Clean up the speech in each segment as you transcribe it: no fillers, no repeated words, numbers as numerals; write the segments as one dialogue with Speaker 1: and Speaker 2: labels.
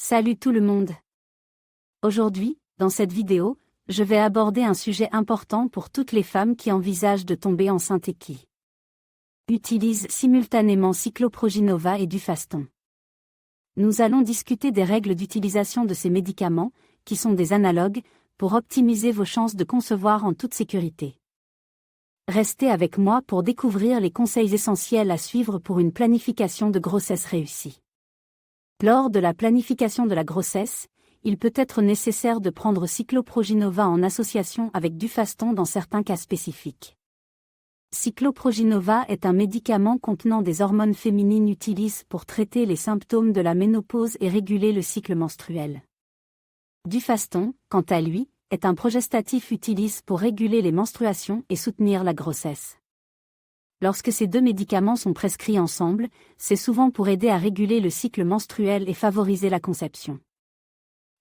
Speaker 1: Salut tout le monde. Aujourd'hui, dans cette vidéo, je vais aborder un sujet important pour toutes les femmes qui envisagent de tomber enceinte et qui utilisent simultanément Cycloproginova et Dufaston. Nous allons discuter des règles d'utilisation de ces médicaments, qui sont des analogues, pour optimiser vos chances de concevoir en toute sécurité. Restez avec moi pour découvrir les conseils essentiels à suivre pour une planification de grossesse réussie. Lors de la planification de la grossesse, il peut être nécessaire de prendre Cycloproginova en association avec Dufaston dans certains cas spécifiques. Cycloproginova est un médicament contenant des hormones féminines utilisées pour traiter les symptômes de la ménopause et réguler le cycle menstruel. Dufaston, quant à lui, est un progestatif utilisé pour réguler les menstruations et soutenir la grossesse. Lorsque ces deux médicaments sont prescrits ensemble, c'est souvent pour aider à réguler le cycle menstruel et favoriser la conception.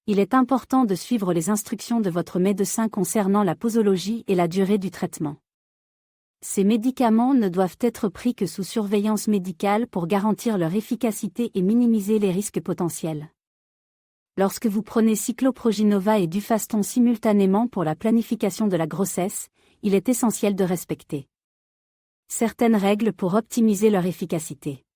Speaker 1: Il est important de suivre les instructions de votre médecin concernant la posologie et la durée du traitement. Ces médicaments ne doivent être pris que sous surveillance médicale pour garantir leur efficacité et minimiser les risques potentiels. Lorsque vous prenez Cycloproginova et Dufaston simultanément pour la planification de la grossesse, il est essentiel de respecter certaines règles pour optimiser leur efficacité.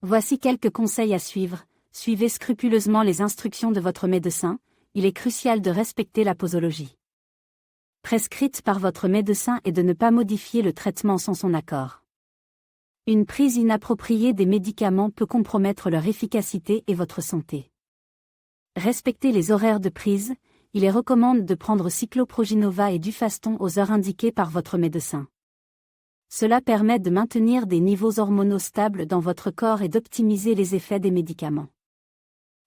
Speaker 1: Voici quelques conseils à suivre. Suivez scrupuleusement les instructions de votre médecin, il est crucial de respecter la posologie prescrite par votre médecin et de ne pas modifier le traitement sans son accord. Une prise inappropriée des médicaments peut compromettre leur efficacité et votre santé. Respectez les horaires de prise, il est recommandé de prendre Cycloproginova et Dufaston aux heures indiquées par votre médecin. Cela permet de maintenir des niveaux hormonaux stables dans votre corps et d'optimiser les effets des médicaments.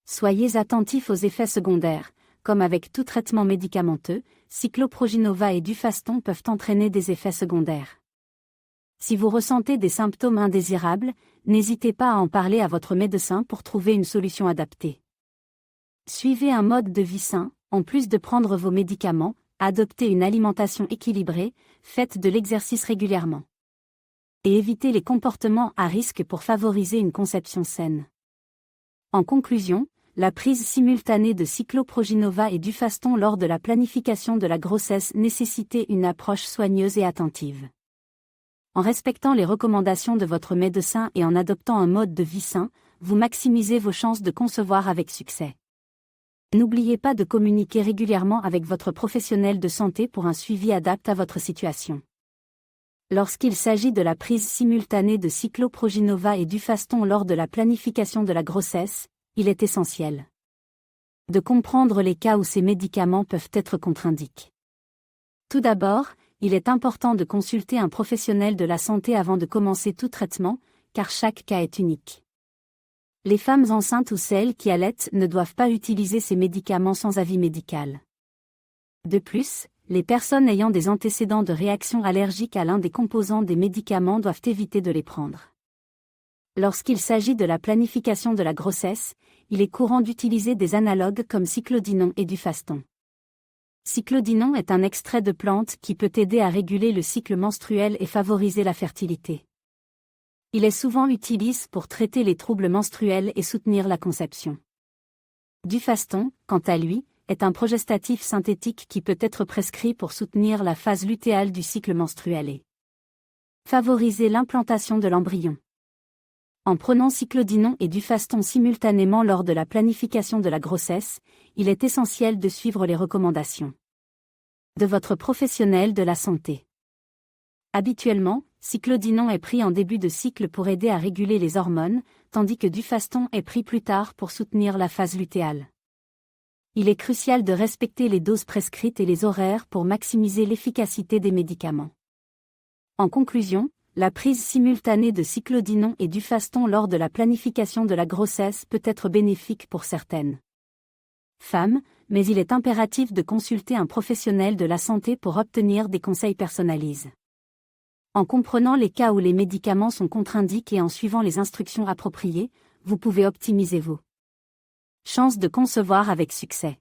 Speaker 1: Soyez attentifs aux effets secondaires. Comme avec tout traitement médicamenteux, Cycloproginova et Dufaston peuvent entraîner des effets secondaires. Si vous ressentez des symptômes indésirables, n'hésitez pas à en parler à votre médecin pour trouver une solution adaptée. Suivez un mode de vie sain, en plus de prendre vos médicaments, adoptez une alimentation équilibrée, faites de l'exercice régulièrement. Et évitez les comportements à risque pour favoriser une conception saine. En conclusion, la prise simultanée de Cycloproginova et Dufaston lors de la planification de la grossesse nécessitait une approche soigneuse et attentive. En respectant les recommandations de votre médecin et en adoptant un mode de vie sain, vous maximisez vos chances de concevoir avec succès. N'oubliez pas de communiquer régulièrement avec votre professionnel de santé pour un suivi adapté à votre situation. Lorsqu'il s'agit de la prise simultanée de Cycloproginova et Dufaston lors de la planification de la grossesse, il est essentiel de comprendre les cas où ces médicaments peuvent être contre-indiqués. Tout d'abord, il est important de consulter un professionnel de la santé avant de commencer tout traitement, car chaque cas est unique. Les femmes enceintes ou celles qui allaitent ne doivent pas utiliser ces médicaments sans avis médical. De plus, les personnes ayant des antécédents de réaction allergique à l'un des composants des médicaments doivent éviter de les prendre. Lorsqu'il s'agit de la planification de la grossesse, il est courant d'utiliser des analogues comme Cyclodinon et Dufaston. Cyclodinon est un extrait de plante qui peut aider à réguler le cycle menstruel et favoriser la fertilité. Il est souvent utilisé pour traiter les troubles menstruels et soutenir la conception. Dufaston, quant à lui, est un progestatif synthétique qui peut être prescrit pour soutenir la phase lutéale du cycle menstruel et favoriser l'implantation de l'embryon. En prenant Cyclodinon et Dufaston simultanément lors de la planification de la grossesse, il est essentiel de suivre les recommandations de votre professionnel de la santé. Habituellement, Cyclodinon est pris en début de cycle pour aider à réguler les hormones, tandis que Dufaston est pris plus tard pour soutenir la phase lutéale. Il est crucial de respecter les doses prescrites et les horaires pour maximiser l'efficacité des médicaments. En conclusion, la prise simultanée de Cyclodinon et Dufaston lors de la planification de la grossesse peut être bénéfique pour certaines femmes, mais il est impératif de consulter un professionnel de la santé pour obtenir des conseils personnalisés. En comprenant les cas où les médicaments sont contre-indiqués et en suivant les instructions appropriées, vous pouvez optimiser vos chances de concevoir avec succès.